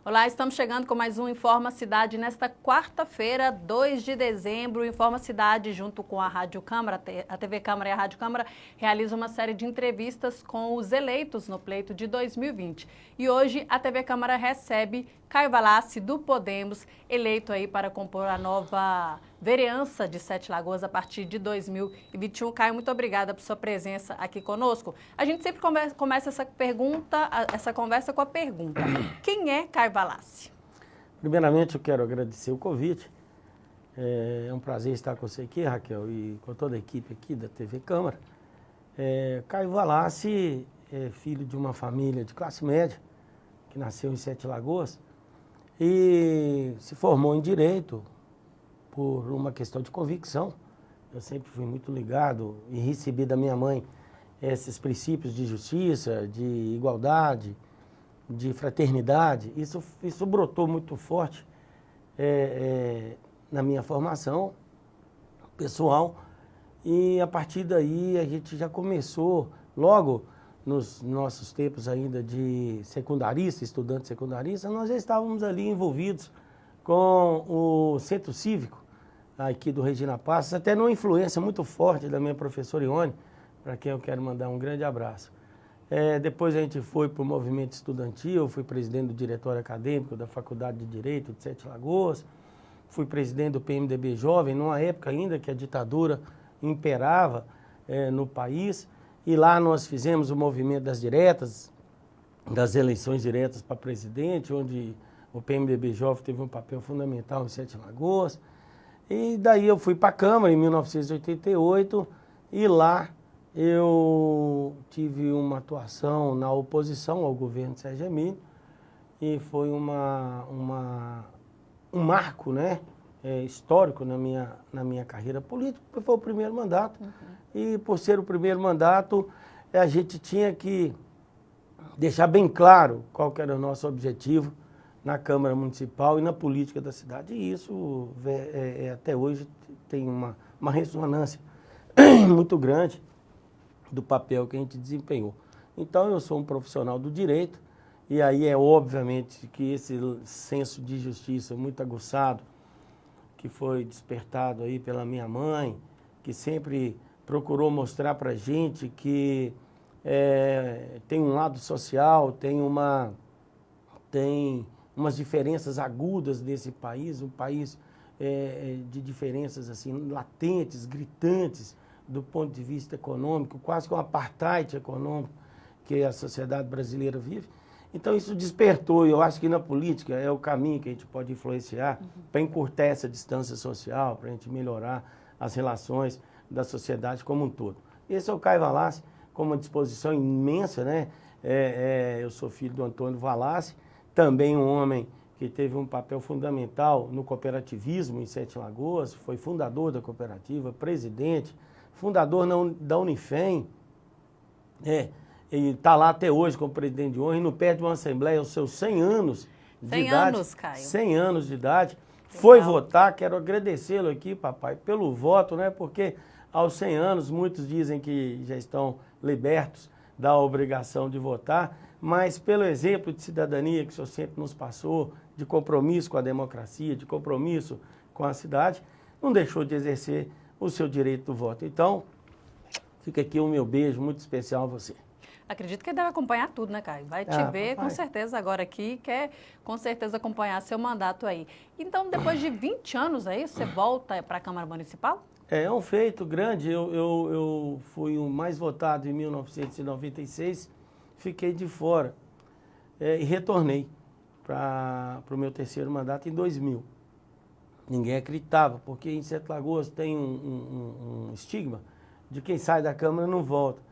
Olá, estamos chegando com mais um Informa Cidade nesta quarta-feira, 2 de dezembro. O Informa Cidade, junto com a Rádio Câmara, a TV Câmara e a Rádio Câmara, realiza uma série de entrevistas com os eleitos no pleito de 2020. E hoje a TV Câmara recebe Caio Valassi, do Podemos, eleito aí para compor a nova vereança de Sete Lagoas a partir de 2021. Caio, muito obrigada por sua presença aqui conosco. A gente sempre começa essa conversa com a pergunta: quem é Caio Valassi? Primeiramente, eu quero agradecer o convite. É um prazer estar com você aqui, Raquel, e com toda a equipe aqui da TV Câmara. Caio Valassi é filho de uma família de classe média, que nasceu em Sete Lagoas, e se formou em Direito por uma questão de convicção. Eu sempre fui muito ligado e recebi da minha mãe esses princípios de justiça, de igualdade, de fraternidade. Isso brotou muito forte na minha formação pessoal, e a partir daí a gente já começou, logo nos nossos tempos ainda de secundarista, estudante secundarista, nós já estávamos ali envolvidos com o Centro Cívico aqui do Regina Passos, até numa influência muito forte da minha professora Ione, para quem eu quero mandar um grande abraço. Depois a gente foi para o movimento estudantil, fui presidente do diretório acadêmico da Faculdade de Direito de Sete Lagoas, fui presidente do PMDB Jovem, numa época ainda que a ditadura imperava no país, e lá nós fizemos o movimento das diretas, das eleições diretas para presidente, onde o PMDB Jovem teve um papel fundamental em Sete Lagoas. E daí eu fui para a Câmara em 1988, e lá eu tive uma atuação na oposição ao governo de Sérgio Emílio, e foi um marco, né, histórico na minha carreira política, porque foi o primeiro mandato. E por ser o primeiro mandato, a gente tinha que deixar bem claro qual que era o nosso objetivo na Câmara Municipal e na política da cidade. E isso até hoje tem uma ressonância muito grande do papel que a gente desempenhou. Então eu sou um profissional do direito, e aí obviamente que esse senso de justiça muito aguçado, que foi despertado aí pela minha mãe, que sempre procurou mostrar para a gente que tem um lado social, tem umas diferenças agudas nesse país, um país de diferenças assim latentes, gritantes, do ponto de vista econômico, quase que um apartheid econômico que a sociedade brasileira vive. Então isso despertou, e eu acho que na política é o caminho que a gente pode influenciar para encurtar essa distância social, para a gente melhorar as relações da sociedade como um todo. Esse é o Caio Valassi, com uma disposição imensa, né? Eu sou filho do Antônio Valassi, também um homem que teve um papel fundamental no cooperativismo em Sete Lagoas, foi fundador da cooperativa, presidente, fundador da Unifem, e está lá até hoje como presidente de honra, e não perde uma assembleia aos seus 100 anos de 100 idade. anos, Caio. 100 anos de idade. Legal. Foi votar, quero agradecê-lo aqui, papai, pelo voto, né? Porque aos 100 anos, muitos dizem que já estão libertos da obrigação de votar, mas pelo exemplo de cidadania que o senhor sempre nos passou, de compromisso com a democracia, de compromisso com a cidade, não deixou de exercer o seu direito do voto. Então, fica aqui o meu beijo muito especial a você. Acredito que ele deve acompanhar tudo, né, Caio? Vai te ver, papai, com certeza agora aqui, quer com certeza acompanhar seu mandato aí. Então, depois de 20 anos aí, você volta para a Câmara Municipal? É um feito grande. Eu fui o mais votado em 1996, fiquei de fora e retornei para o meu terceiro mandato em 2000. Ninguém acreditava, porque em Sete Lagoas tem um estigma de quem sai da Câmara não volta.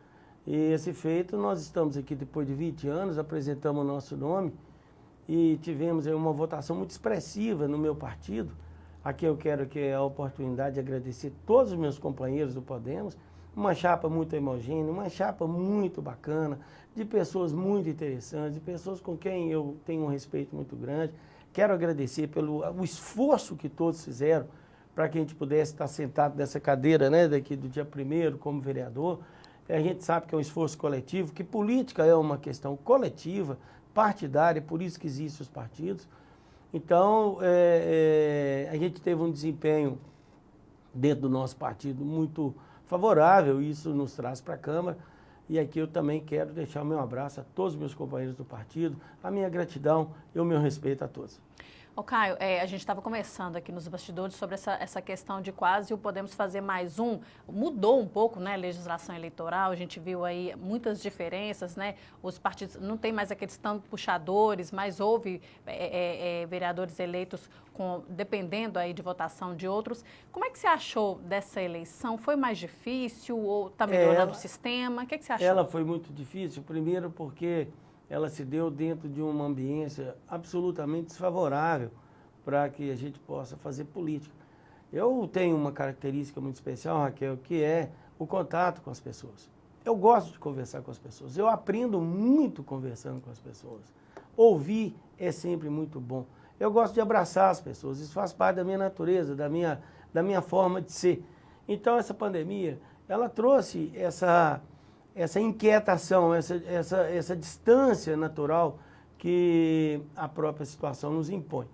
E esse feito, nós estamos aqui depois de 20 anos, apresentamos o nosso nome e tivemos aí uma votação muito expressiva no meu partido. Aqui eu quero que a oportunidade de agradecer todos os meus companheiros do Podemos, uma chapa muito homogênea, uma chapa muito bacana, de pessoas muito interessantes, de pessoas com quem eu tenho um respeito muito grande. Quero agradecer pelo esforço que todos fizeram para que a gente pudesse estar sentado nessa cadeira, né, daqui do dia 1º como vereador. A gente sabe que é um esforço coletivo, que política é uma questão coletiva, partidária, por isso que existem os partidos. Então, a gente teve um desempenho dentro do nosso partido muito favorável, isso nos traz para a Câmara. E aqui eu também quero deixar o meu abraço a todos os meus companheiros do partido, a minha gratidão e o meu respeito a todos. Ô Caio, a gente estava conversando aqui nos bastidores sobre essa questão de quase o Podemos Fazer Mais Um. Mudou um pouco, né, a legislação eleitoral, a gente viu aí muitas diferenças, né? Os partidos não tem mais aqueles tanto puxadores, mas houve vereadores eleitos dependendo aí de votação de outros. Como é que você achou dessa eleição? Foi mais difícil ou está melhorando o sistema? O que você achou? Ela foi muito difícil, primeiro porque ela se deu dentro de uma ambiência absolutamente desfavorável para que a gente possa fazer política. Eu tenho uma característica muito especial, Raquel, que é o contato com as pessoas. Eu gosto de conversar com as pessoas, eu aprendo muito conversando com as pessoas. Ouvir é sempre muito bom. Eu gosto de abraçar as pessoas, isso faz parte da minha natureza, da minha forma de ser. Então essa pandemia, ela trouxe essa inquietação, essa distância natural que a própria situação nos impõe.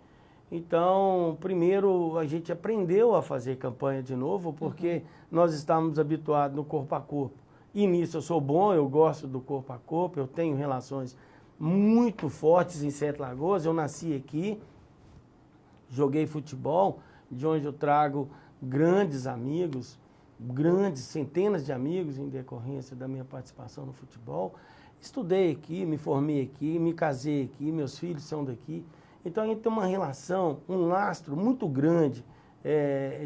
Então, primeiro, a gente aprendeu a fazer campanha de novo, porque nós estávamos habituados no corpo a corpo. E nisso eu sou bom, eu gosto do corpo a corpo, eu tenho relações muito fortes em Sete Lagoas, eu nasci aqui, joguei futebol, de onde eu trago grandes amigos, centenas de amigos em decorrência da minha participação no futebol. Estudei aqui, me formei aqui, me casei aqui, meus filhos são daqui. Então a gente tem uma relação, um lastro muito grande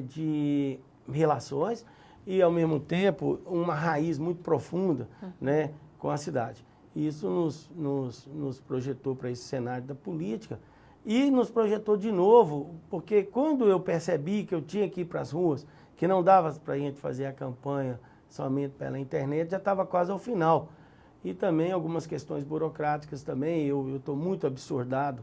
de relações e ao mesmo tempo uma raiz muito profunda, né, com a cidade. Isso nos projetou para esse cenário da política e nos projetou de novo, porque quando eu percebi que eu tinha que ir para as ruas, que não dava para a gente fazer a campanha somente pela internet, já estava quase ao final. E também algumas questões burocráticas também, eu estou muito absurdado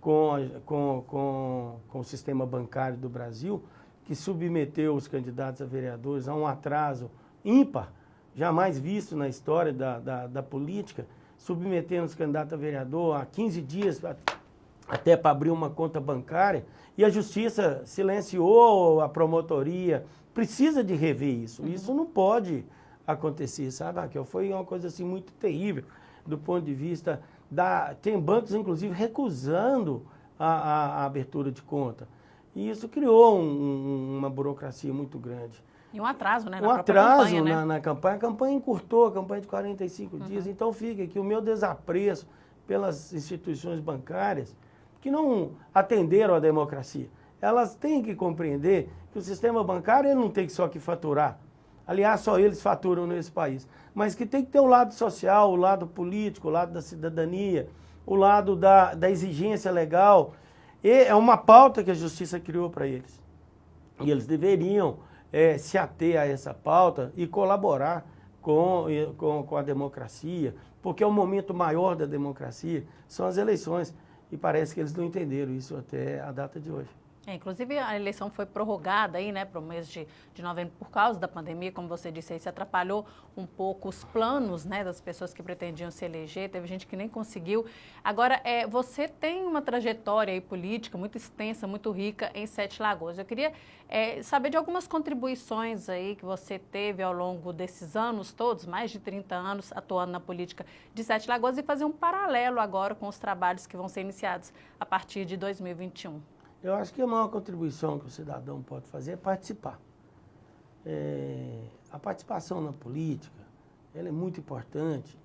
com o sistema bancário do Brasil, que submeteu os candidatos a vereadores a um atraso ímpar, jamais visto na história da política, submetendo os candidatos a vereador a 15 dias até para abrir uma conta bancária, e a justiça silenciou a promotoria. Precisa de rever isso. Isso não pode acontecer, sabe, Raquel? Foi uma coisa assim muito terrível do ponto de vista tem bancos, inclusive, recusando a abertura de conta. E isso criou uma burocracia muito grande. E um atraso, né? Um atraso na campanha. A campanha encurtou, a campanha de 45 dias. Então fica aqui o meu desapreço pelas instituições bancárias que não atenderam à democracia. Elas têm que compreender que o sistema bancário ele não tem só que faturar. Aliás, só eles faturam nesse país. Mas que tem que ter o lado social, o lado político, o lado da cidadania, o lado da exigência legal. E é uma pauta que a justiça criou para eles. E eles deveriam se ater a essa pauta e colaborar com a democracia, porque é o momento maior da democracia, são as eleições. E parece que eles não entenderam isso até a data de hoje. Inclusive, a eleição foi prorrogada aí, né, para o mês de novembro por causa da pandemia, como você disse, aí se atrapalhou um pouco os planos, né, das pessoas que pretendiam se eleger, teve gente que nem conseguiu. Agora, você tem uma trajetória aí política muito extensa, muito rica em Sete Lagoas. Eu queria saber de algumas contribuições aí que você teve ao longo desses anos todos, mais de 30 anos atuando na política de Sete Lagoas, e fazer um paralelo agora com os trabalhos que vão ser iniciados a partir de 2021. Eu acho que a maior contribuição que o cidadão pode fazer é participar. A participação na política, ela é muito importante,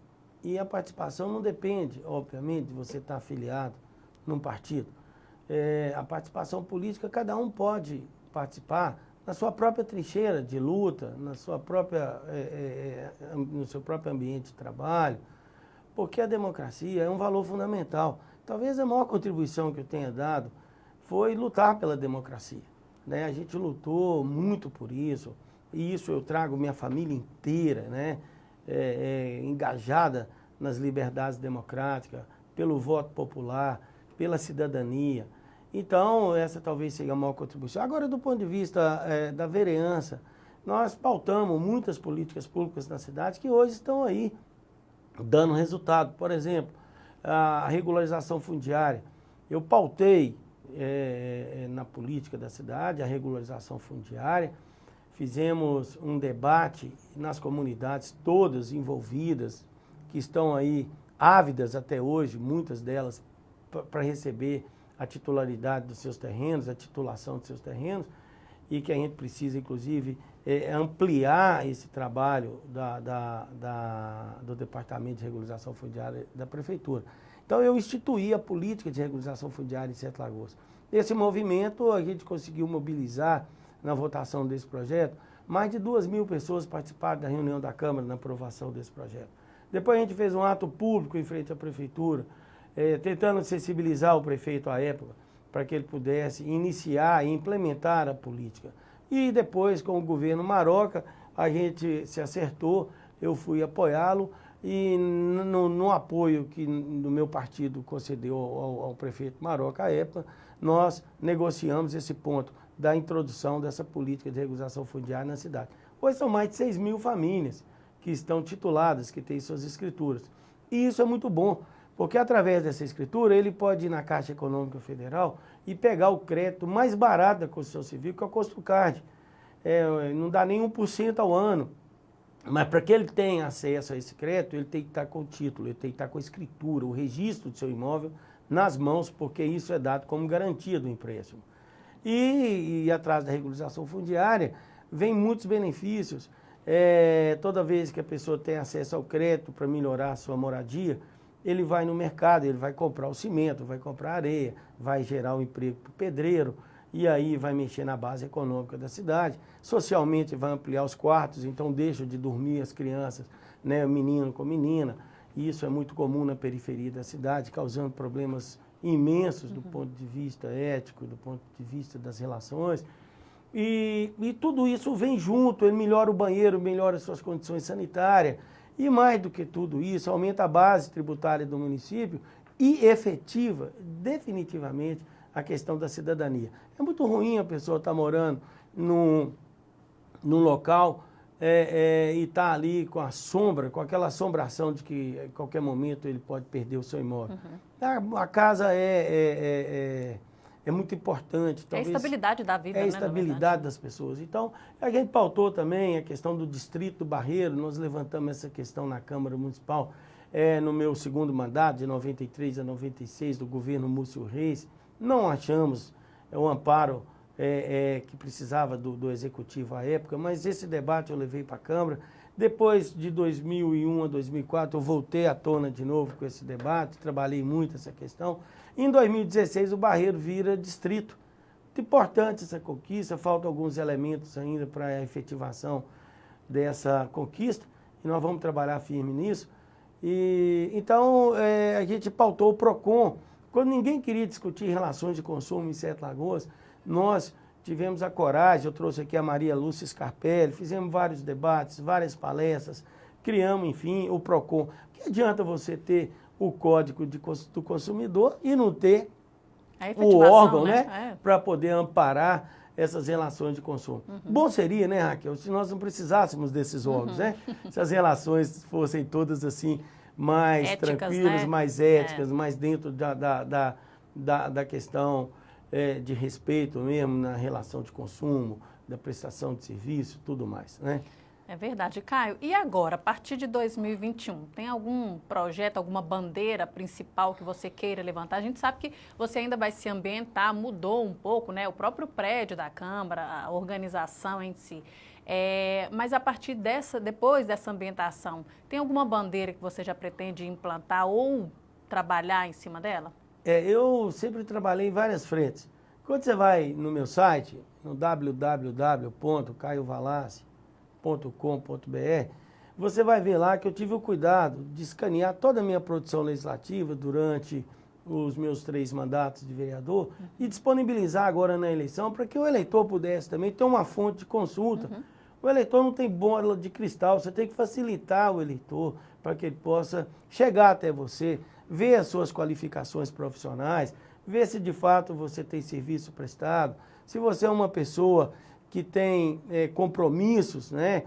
e a participação não depende, obviamente, de você estar afiliado num partido. A participação política, cada um pode participar na sua própria trincheira de luta, no seu próprio ambiente de trabalho, porque a democracia é um valor fundamental. Talvez a maior contribuição que eu tenha dado foi lutar pela democracia, né? A gente lutou muito por isso, e isso eu trago minha família inteira, né? Engajada nas liberdades democráticas, pelo voto popular, pela cidadania. Então, essa talvez seja a maior contribuição. Agora, do ponto de vista da vereança, nós pautamos muitas políticas públicas na cidade que hoje estão aí dando resultado. Por exemplo, a regularização fundiária. Eu pautei na política da cidade a regularização fundiária, fizemos um debate nas comunidades todas envolvidas, que estão aí ávidas até hoje, muitas delas, para receber a titularidade dos seus terrenos, a titulação dos seus terrenos, e que a gente precisa, inclusive, ampliar esse trabalho do Departamento de Regularização Fundiária da Prefeitura. Então, eu instituí a política de regularização fundiária em Sete Lagoas. Esse movimento, a gente conseguiu mobilizar na votação desse projeto, mais de 2.000 pessoas participaram da reunião da Câmara na aprovação desse projeto. Depois a gente fez um ato público em frente à Prefeitura, tentando sensibilizar o prefeito à época, para que ele pudesse iniciar e implementar a política. E depois, com o governo Maroca, a gente se acertou, eu fui apoiá-lo, e no apoio que o meu partido concedeu ao prefeito Maroca à época, nós negociamos esse ponto da introdução dessa política de regularização fundiária na cidade. Hoje são mais de 6.000 famílias que estão tituladas, que têm suas escrituras. E isso é muito bom, porque através dessa escritura ele pode ir na Caixa Econômica Federal e pegar o crédito mais barato da construção civil, que é o Construcard. Não dá nem 1% ao ano. Mas para que ele tenha acesso a esse crédito, ele tem que estar com o título, ele tem que estar com a escritura, o registro do seu imóvel nas mãos, porque isso é dado como garantia do empréstimo. E atrás da regularização fundiária, vem muitos benefícios. Toda vez que a pessoa tem acesso ao crédito para melhorar a sua moradia, ele vai no mercado, ele vai comprar o cimento, vai comprar areia, vai gerar um emprego para o pedreiro, e aí vai mexer na base econômica da cidade. Socialmente vai ampliar os quartos, então deixa de dormir as crianças, né, menino com menina. E isso é muito comum na periferia da cidade, causando problemas imensos do ponto de vista ético, do ponto de vista das relações. E tudo isso vem junto, ele melhora o banheiro, melhora as suas condições sanitárias. E mais do que tudo isso, aumenta a base tributária do município e efetiva, definitivamente, a questão da cidadania. É muito ruim a pessoa estar morando num local e estar ali com a sombra, com aquela assombração de que a qualquer momento ele pode perder o seu imóvel. A casa é muito importante. Talvez, é a estabilidade da vida, né? É a estabilidade das pessoas. Então, a gente pautou também a questão do Distrito do Barreiro, nós levantamos essa questão na Câmara Municipal, no meu segundo mandato, de 93 a 96, do governo Múcio Reis. Não achamos o amparo que precisava do Executivo à época, mas esse debate eu levei para a Câmara. Depois de 2001 a 2004, eu voltei à tona de novo com esse debate, trabalhei muito essa questão. Em 2016, o Barreiro vira distrito. Muito importante essa conquista, faltam alguns elementos ainda para a efetivação dessa conquista, e nós vamos trabalhar firme nisso. Então, a gente pautou o PROCON. Quando ninguém queria discutir relações de consumo em Sete Lagoas, nós tivemos a coragem, eu trouxe aqui a Maria Lúcia Scarpelli, fizemos vários debates, várias palestras, criamos, enfim, o PROCON. Que adianta você ter o Código do Consumidor e não ter o órgão, né? Para poder amparar essas relações de consumo. Bom seria, né, Raquel, se nós não precisássemos desses órgãos, né? Se as relações fossem todas assim, mais éticas, tranquilas, né? Mais éticas, mais dentro da questão de respeito mesmo na relação de consumo, da prestação de serviço, tudo mais, né? É verdade. Caio, e agora, a partir de 2021, tem algum projeto, alguma bandeira principal que você queira levantar? A gente sabe que você ainda vai se ambientar, mudou um pouco, né? O próprio prédio da Câmara, a organização em si. Mas a partir depois dessa ambientação, tem alguma bandeira que você já pretende implantar ou trabalhar em cima dela? Eu sempre trabalhei em várias frentes. Quando você vai no meu site, no www.caiovalassi.com.br, você vai ver lá que eu tive o cuidado de escanear toda a minha produção legislativa durante os meus 3 mandatos de vereador e disponibilizar agora na eleição para que o eleitor pudesse também ter uma fonte de consulta. O eleitor não tem bola de cristal, você tem que facilitar o eleitor para que ele possa chegar até você, ver as suas qualificações profissionais, ver se de fato você tem serviço prestado, se você é uma pessoa que tem compromissos, né,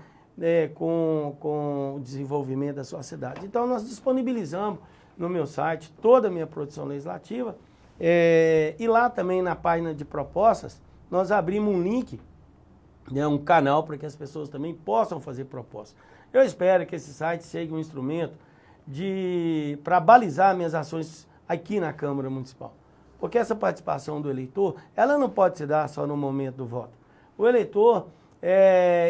com o desenvolvimento da sua cidade. Então nós disponibilizamos no meu site toda a minha produção legislativa. E lá também na página de propostas, nós abrimos um link, né, um canal para que as pessoas também possam fazer propostas. Eu espero que esse site seja um instrumento para balizar minhas ações aqui na Câmara Municipal. Porque essa participação do eleitor, ela não pode se dar só no momento do voto. O eleitor,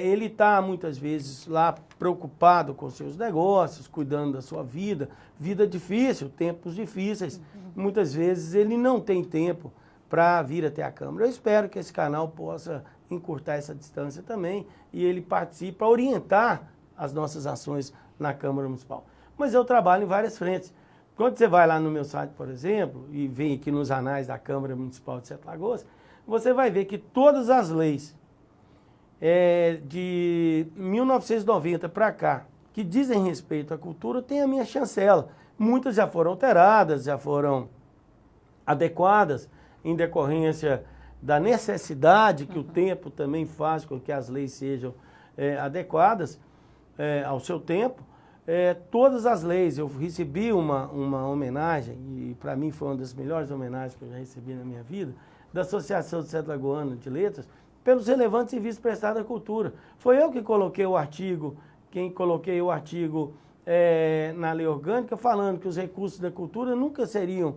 ele está muitas vezes lá preocupado com seus negócios, cuidando da sua vida difícil, tempos difíceis. Muitas vezes ele não tem tempo para vir até a Câmara. Eu espero que esse canal possa encurtar essa distância também e ele participe para orientar as nossas ações na Câmara Municipal. Mas eu trabalho em várias frentes. Quando você vai lá no meu site, por exemplo, e vem aqui nos anais da Câmara Municipal de Sete Lagoas, você vai ver que todas as leis de 1990 para cá, que dizem respeito à cultura, têm a minha chancela. Muitas já foram alteradas, já foram adequadas, em decorrência da necessidade que o tempo também faz com que as leis sejam adequadas ao seu tempo. Todas as leis, eu recebi uma homenagem, e para mim foi uma das melhores homenagens que eu já recebi na minha vida, da Associação de Sete Lagoano de Letras, pelos relevantes serviços prestados à cultura. Foi eu que coloquei o artigo, na lei orgânica, falando que os recursos da cultura nunca seriam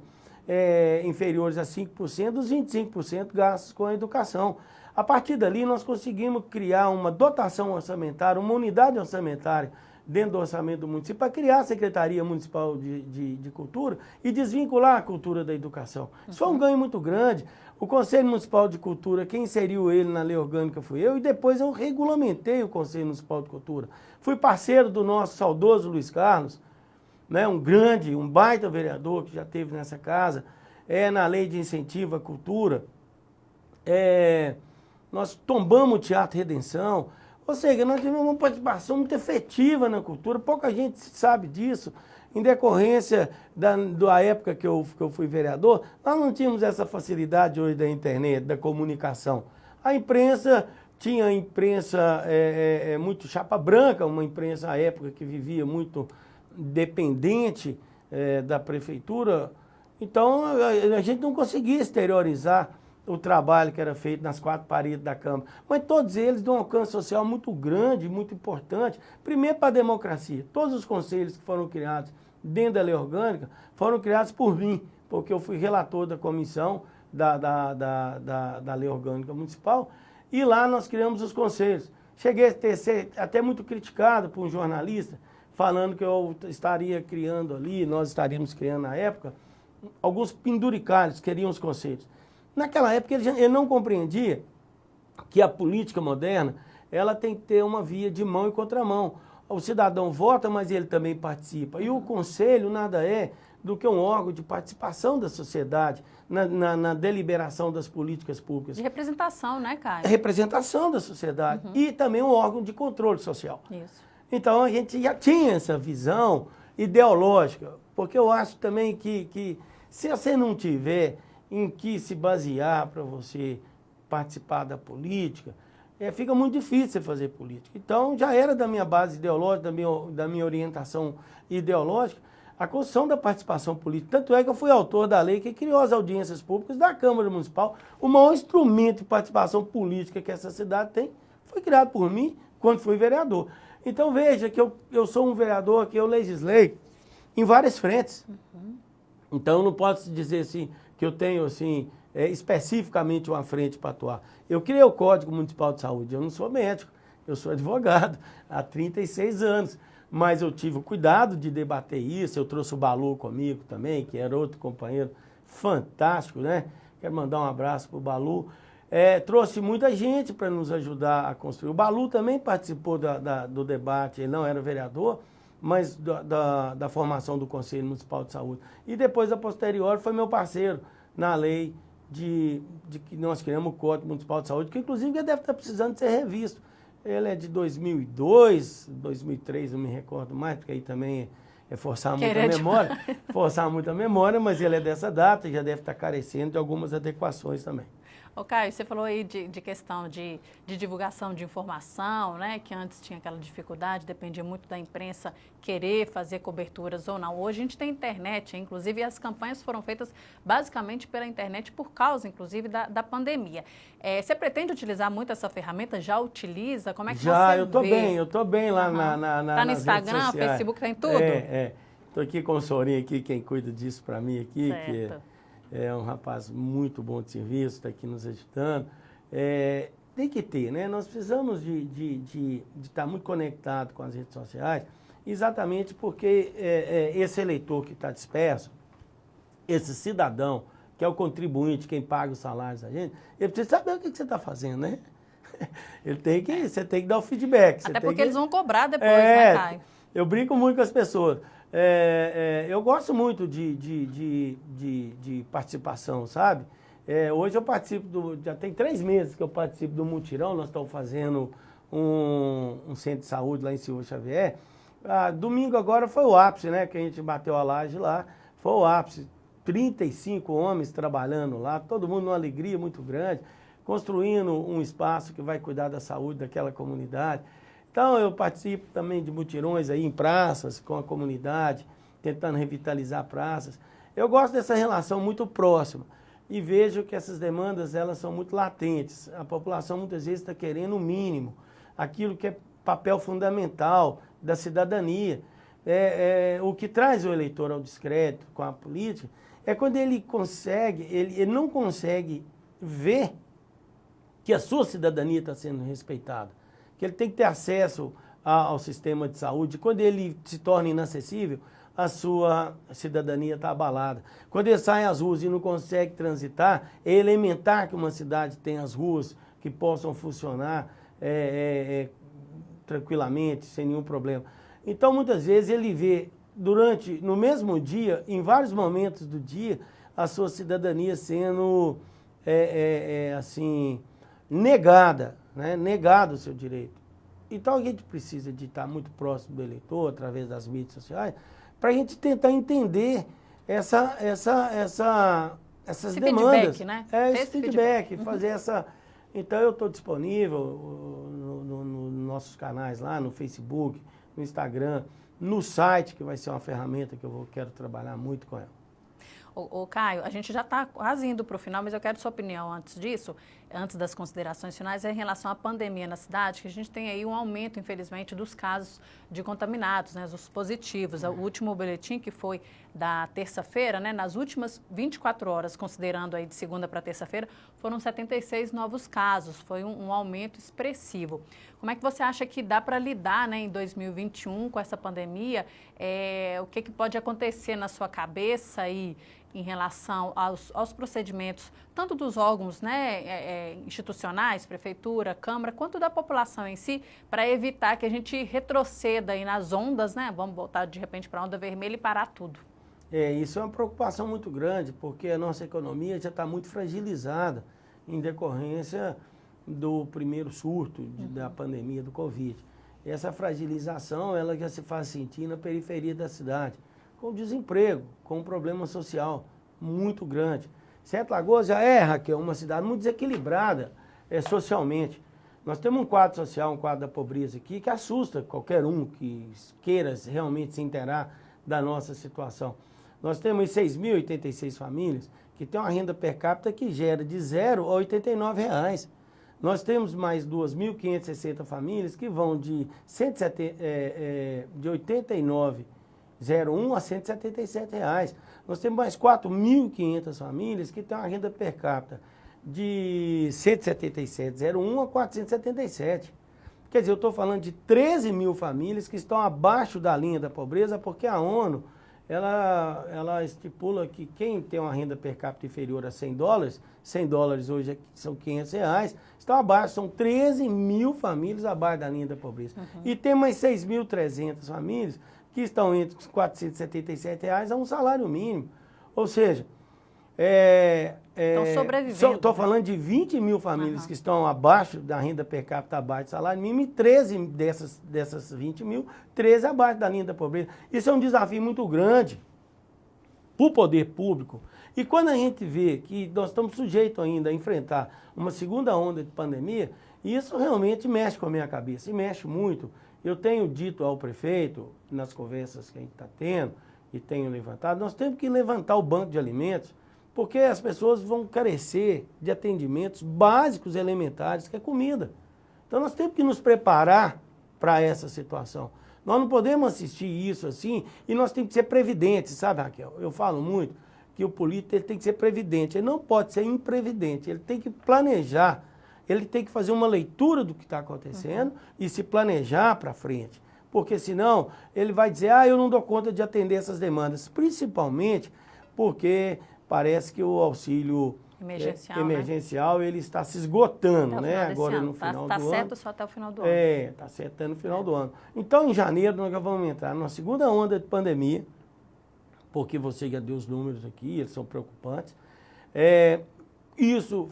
inferiores a 5% dos 25% gastos com a educação. A partir dali, nós conseguimos criar uma dotação orçamentária, uma unidade orçamentária dentro do orçamento do município, para criar a Secretaria Municipal de Cultura e desvincular a cultura da educação. Isso foi um ganho muito grande. O Conselho Municipal de Cultura, quem inseriu ele na lei orgânica fui eu, e depois eu regulamentei o Conselho Municipal de Cultura. Fui parceiro do nosso saudoso Luiz Carlos, né, um baita vereador que já esteve nessa casa, na lei de incentivo à cultura. Nós tombamos o Teatro Redenção. Ou seja, nós tivemos uma participação muito efetiva na cultura, pouca gente sabe disso. Em decorrência da época que eu fui vereador, nós não tínhamos essa facilidade hoje da internet, da comunicação. A imprensa tinha muito chapa branca, uma imprensa à época que vivia muito dependente da prefeitura. Então a gente não conseguia exteriorizar o trabalho que era feito nas quatro paredes da Câmara. Mas todos eles dão um alcance social muito grande, muito importante. Primeiro para a democracia. Todos os conselhos que foram criados dentro da lei orgânica foram criados por mim, porque eu fui relator da comissão da lei orgânica municipal, e lá nós criamos os conselhos. Cheguei a ser até muito criticado por um jornalista, falando que eu estaria criando ali, nós estaríamos criando na época, alguns penduricalhos que queriam os conselhos. Naquela época ele não compreendia que a política moderna ela tem que ter uma via de mão e contramão. O cidadão vota, mas ele também participa. E o conselho nada é do que um órgão de participação da sociedade na deliberação das políticas públicas. De representação, né, Caio? Representação da sociedade. E também um órgão de controle social. Isso. Então a gente já tinha essa visão ideológica, porque eu acho também que se você não tiver em que se basear para você participar da política, fica muito difícil você fazer política. Então, já era da minha base ideológica, da minha orientação ideológica, a construção da participação política. Tanto é que eu fui autor da lei que criou as audiências públicas da Câmara Municipal. O maior instrumento de participação política que essa cidade tem foi criado por mim quando fui vereador. Então, veja que eu sou um vereador que eu legislei em várias frentes. Então, não posso dizer assim que eu tenho assim, especificamente uma frente para atuar. Eu criei o Código Municipal de Saúde, eu não sou médico, eu sou advogado há 36 anos, mas eu tive o cuidado de debater isso, eu trouxe o Balu comigo também, que era outro companheiro fantástico, né? Quero mandar um abraço para o Balu. Trouxe muita gente para nos ajudar a construir. O Balu também participou do debate, ele não era vereador, mas da formação do Conselho Municipal de Saúde. E depois, a posterior, foi meu parceiro na lei de que nós criamos o Código Municipal de Saúde, que inclusive deve estar precisando ser revisto. Ele é de 2002, 2003, não me recordo mais, porque aí também forçar muito a memória, forçar muito a memória, mas ele é dessa data e já deve estar carecendo de algumas adequações também. Ô Caio, você falou aí de questão de divulgação de informação, né? Que antes tinha aquela dificuldade, dependia muito da imprensa querer fazer coberturas ou não. Hoje a gente tem internet, inclusive as campanhas foram feitas basicamente pela internet por causa, inclusive, da pandemia. Você pretende utilizar muito essa ferramenta? Já utiliza? Como é que já, você eu tô bem lá Tá no Instagram, Facebook, tá em tudo? Tô aqui com o Sorinho aqui, quem cuida disso para mim aqui, certo. que é um rapaz muito bom de serviço, está aqui nos ajudando. Tem que ter, né? Nós precisamos de estar muito conectado com as redes sociais, exatamente porque esse eleitor que está disperso, esse cidadão, que é o contribuinte, quem paga os salários da gente, ele precisa saber o que você está fazendo, né? Você tem que dar o feedback. Até porque eles vão cobrar depois, né, Caio? Eu brinco muito com as pessoas. Eu gosto muito de participação, sabe? Hoje eu participo já tem 3 meses que eu participo do mutirão, nós estamos fazendo um centro de saúde lá em Silva Xavier. Domingo agora foi o ápice, né? Que a gente bateu a laje lá, foi o ápice. 35 homens trabalhando lá, todo mundo numa alegria muito grande, construindo um espaço que vai cuidar da saúde daquela comunidade. Então, eu participo também de mutirões aí em praças, com a comunidade, tentando revitalizar praças. Eu gosto dessa relação muito próxima e vejo que essas demandas, elas são muito latentes. A população, muitas vezes, está querendo o mínimo, aquilo que é papel fundamental da cidadania. O que traz o eleitor ao descrédito com a política é quando ele não consegue ver que a sua cidadania está sendo respeitada, que ele tem que ter acesso ao sistema de saúde. Quando ele se torna inacessível, a sua cidadania está abalada. Quando ele sai às ruas e não consegue transitar, é elementar que uma cidade tenha as ruas que possam funcionar tranquilamente, sem nenhum problema. Então, muitas vezes, ele vê, no mesmo dia, em vários momentos do dia, a sua cidadania sendo, assim, negada, né? Negado o seu direito. Então a gente precisa de estar muito próximo do eleitor, através das mídias sociais, para a gente tentar entender essas demandas. Feedback, né? Esse feedback, fazer essa... Então eu estou disponível nos nossos canais lá, no Facebook, no Instagram, no site, que vai ser uma ferramenta que eu quero trabalhar muito com ela. Ô Caio, a gente já está quase indo para o final, mas eu quero sua opinião antes disso, antes das considerações finais, em relação à pandemia na cidade, que a gente tem aí um aumento, infelizmente, dos casos de contaminados, né, os positivos. O último boletim, que foi da terça-feira, né, nas últimas 24 horas, considerando aí de segunda para terça-feira, foram 76 novos casos, foi um aumento expressivo. Como é que você acha que dá para lidar, né, em 2021 com essa pandemia? O que pode acontecer na sua cabeça aí em relação aos procedimentos, tanto dos órgãos, né, institucionais, prefeitura, Câmara, quanto da população em si, para evitar que a gente retroceda aí nas ondas, né? Vamos voltar de repente para a onda vermelha e parar tudo. Isso é uma preocupação muito grande, porque a nossa economia já está muito fragilizada em decorrência do primeiro surto da pandemia do Covid. Essa fragilização, ela já se faz sentir na periferia da cidade, com desemprego, com um problema social muito grande. Sete Lagoas já Raquel, uma cidade muito desequilibrada socialmente. Nós temos um quadro social, um quadro da pobreza aqui, que assusta qualquer um que queira realmente se inteirar da nossa situação. Nós temos 6.086 famílias que têm uma renda per capita que gera de 0 a R$ 89. Nós temos mais 2.560 famílias que vão de 89,01 a R$ 177. Nós temos mais 4.500 famílias que têm uma renda per capita de 177,01 a 477. Quer dizer, eu estou falando de 13 mil famílias que estão abaixo da linha da pobreza, porque a ONU, ela estipula que quem tem uma renda per capita inferior a $100 hoje são R$500, estão abaixo, são 13 mil famílias abaixo da linha da pobreza. E tem mais 6.300 famílias que estão entre os R$477 a um salário mínimo. Ou seja, Estão sobrevivendo. Estou falando de 20 mil famílias que estão abaixo da renda per capita, abaixo do salário mínimo, e 13 dessas 20 mil, 13 abaixo da linha da pobreza. Isso é um desafio muito grande para o poder público. E quando a gente vê que nós estamos sujeitos ainda a enfrentar uma segunda onda de pandemia, isso realmente mexe com a minha cabeça, e mexe muito. Eu tenho dito ao prefeito, nas conversas que a gente está tendo, e tenho levantado, nós temos que levantar o banco de alimentos, porque as pessoas vão carecer de atendimentos básicos, elementares, que é comida. Então nós temos que nos preparar para essa situação. Nós não podemos assistir isso assim, e nós temos que ser previdentes, sabe, Raquel? Eu falo muito que o político ele tem que ser previdente, ele não pode ser imprevidente, ele tem que planejar, ele tem que fazer uma leitura do que está acontecendo e se planejar para frente. Porque senão ele vai dizer, eu não dou conta de atender essas demandas, principalmente porque parece que o auxílio emergencial ele está se esgotando, né? Agora no final do ano. Está certo só até o final do ano. Está certo até no final do ano. Então, em janeiro, nós já vamos entrar numa segunda onda de pandemia, porque você já deu os números aqui, eles são preocupantes. Isso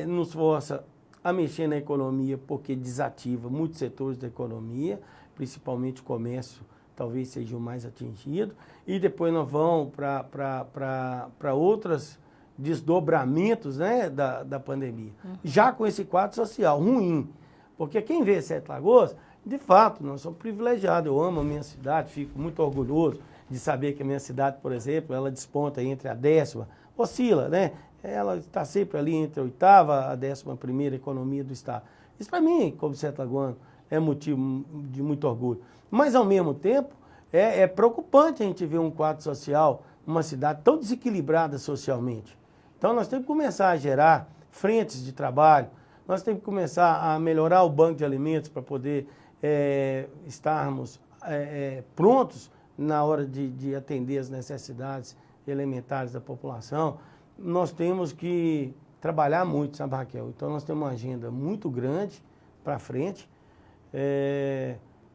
nos força a mexer na economia, porque desativa muitos setores da economia, principalmente o comércio, talvez seja o mais atingido. E depois nós vamos para outros desdobramentos, né, da pandemia. Já com esse quadro social ruim. Porque quem vê Sete Lagoas, de fato, nós somos privilegiados. Eu amo a minha cidade, fico muito orgulhoso de saber que a minha cidade, por exemplo, ela desponta entre a 10ª, oscila, né? Ela está sempre ali entre a 8ª, a 11ª economia do estado. Isso para mim, como Sete Lagoano, é motivo de muito orgulho. Mas, ao mesmo tempo, é preocupante a gente ver um quadro social, uma cidade tão desequilibrada socialmente. Então, nós temos que começar a gerar frentes de trabalho, nós temos que começar a melhorar o banco de alimentos para poder estarmos prontos na hora de atender as necessidades elementares da população. Nós temos que trabalhar muito, sabe, Raquel? Então, nós temos uma agenda muito grande para frente.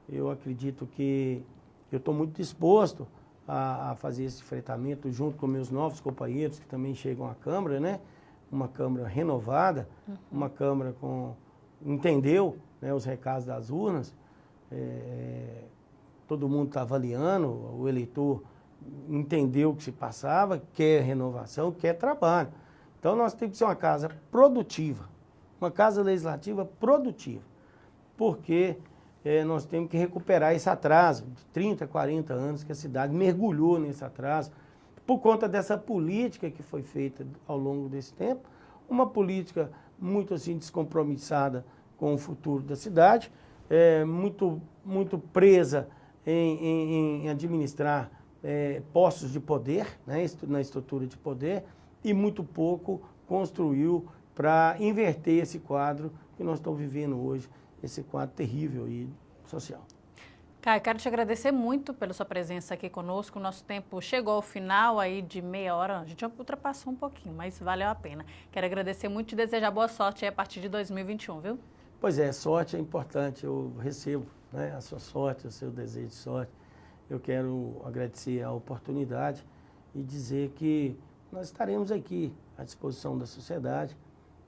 Eu acredito que eu estou muito disposto a fazer esse enfrentamento junto com meus novos companheiros que também chegam à Câmara, né? Uma Câmara renovada, uma Câmara entendeu, né, os recados das urnas. Todo mundo está avaliando, o eleitor entendeu o que se passava, quer renovação, quer trabalho. Então nós temos que ser uma casa produtiva, uma casa legislativa produtiva, porque nós temos que recuperar esse atraso de 30, 40 anos que a cidade mergulhou nesse atraso, por conta dessa política que foi feita ao longo desse tempo, uma política muito assim descompromissada com o futuro da cidade, muito presa em administrar postos de poder, né, na estrutura de poder, e muito pouco construiu para inverter esse quadro que nós estamos vivendo hoje, esse quadro terrível e social. Caio, quero te agradecer muito pela sua presença aqui conosco. O nosso tempo chegou ao final aí de meia hora. A gente ultrapassou um pouquinho, mas valeu a pena. Quero agradecer muito e desejar boa sorte aí a partir de 2021, viu? Pois é, sorte é importante. Eu recebo, né, a sua sorte, o seu desejo de sorte. Eu quero agradecer a oportunidade e dizer que nós estaremos aqui à disposição da sociedade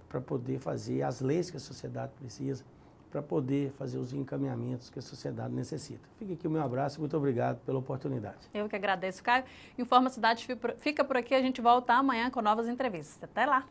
para poder fazer as leis que a sociedade precisa, para poder fazer os encaminhamentos que a sociedade necessita. Fica aqui o meu abraço, muito obrigado pela oportunidade. Eu que agradeço, Caio. Informa Cidade fica por aqui, a gente volta amanhã com novas entrevistas. Até lá!